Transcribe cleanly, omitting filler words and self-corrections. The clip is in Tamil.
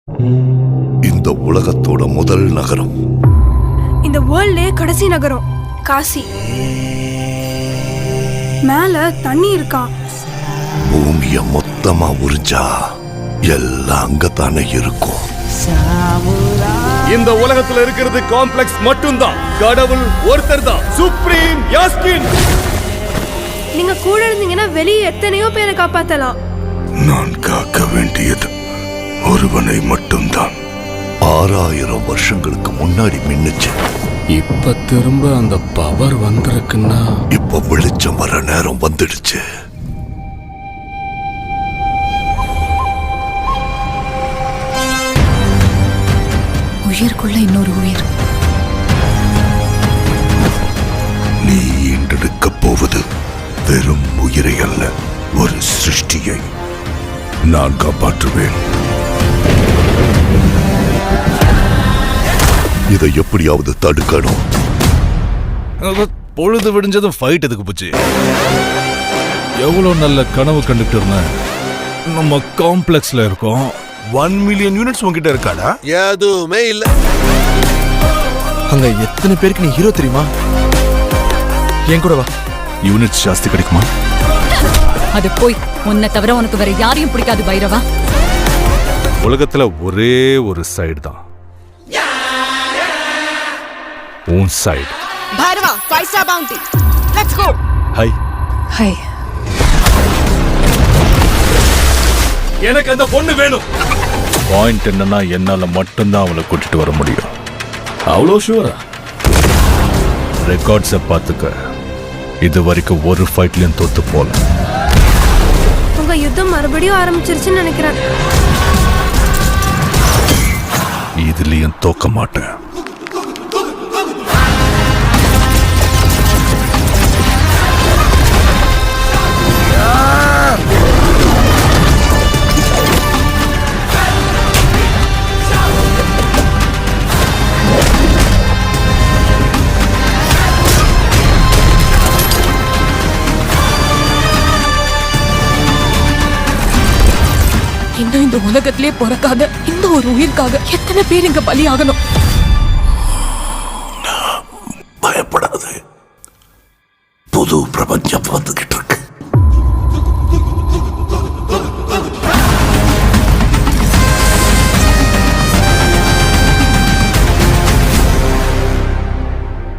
இந்த உலகத்தோட முதல் நகரம், இந்த வேர்ல்ட்லயே கடைசி நகரம் காசி. மேல தண்ணி இருக்கா? பூமிய மொத்தமா உறிஞ்சா எல்லாம் அங்கத்தானே இருக்கும். இந்த உலகத்துல இருக்கிறது காம்ப்ளெக்ஸ் மட்டும்தான். கடவுள் ஒருத்தர் தான், சுப்ரீம் யாஸ்கின். நீங்க கூட இருந்தீங்கன்னா வெளியே எத்தனையோ பேரை காப்பாத்தலாம். நான் காக்க வேண்டியது ஒருவனை மட்டும்தான். 6000 வருஷங்களுக்கு முன்னாடி மின்னுச்சு. இப்ப திரும்ப அந்த பவர் வந்திருக்குன்னா இப்ப வெளிச்சம் வர நேரம் வந்துடுச்சு. உயிருக்குள்ள இன்னொரு உயிர். நீ ஈண்டெடுக்க போவது வெறும் உயிரை அல்ல, ஒரு சிருஷ்டியை. நான் காப்பாற்றுவேன். இதை எப்படியாவது தடுக்கணும். பொழுது விடிஞ்சதும் ஃபைட் எதுக்கு போச்சு? எவ்வளவு நல்ல கனவு கண்டுட்டு இருந்தேன். நம்ம காம்ப்ளெக்ஸ்ல இருக்கோம். 1 மில்லியன் யூனிட்ஸ் உங்ககிட்ட இருக்காடா? எதுவுமே இல்ல. அங்க எத்தனை பேருக்கு நீ ஹீரோ தெரியுமா? என் கூட வா. யூனிட்ஸ் ஜாஸ்தி கிடைக்குமா? அது போய் உன்னை தவிர உனக்கு வேற யாரையும் பிடிக்காது பைரவா. உலகத்துல ஒரே ஒரு சைடு தான், உன் side. Bhairava 5 star bounty. Let's go. Hi hi. எனக்கு அந்த பொண்ணு வேணும். பாயிண்ட் என்னன்னா, என்னால மட்டும்தான் அவளை கூட்டிட்டு வர முடியும். அவ்வளோ ஷூரா? ரெக்கார்ட்ஸை பார்த்துக்க. இது வரைக்கும் ஒரு ஃபைட்லயும் தோத்து போல. உங்க யுத்தம் மறுபடியும் ஆரம்பிச்சிருச்சுன்னு நினைக்கிறேன். இதுலயும் தோக்க மாட்டேன். இன்னும் இந்த உலகத்திலே பிறக்காத இந்த ஒரு உயிருக்காக எத்தனை பேர் இங்க பலியாகணும்? பயப்படாது. புது பிரபஞ்சம்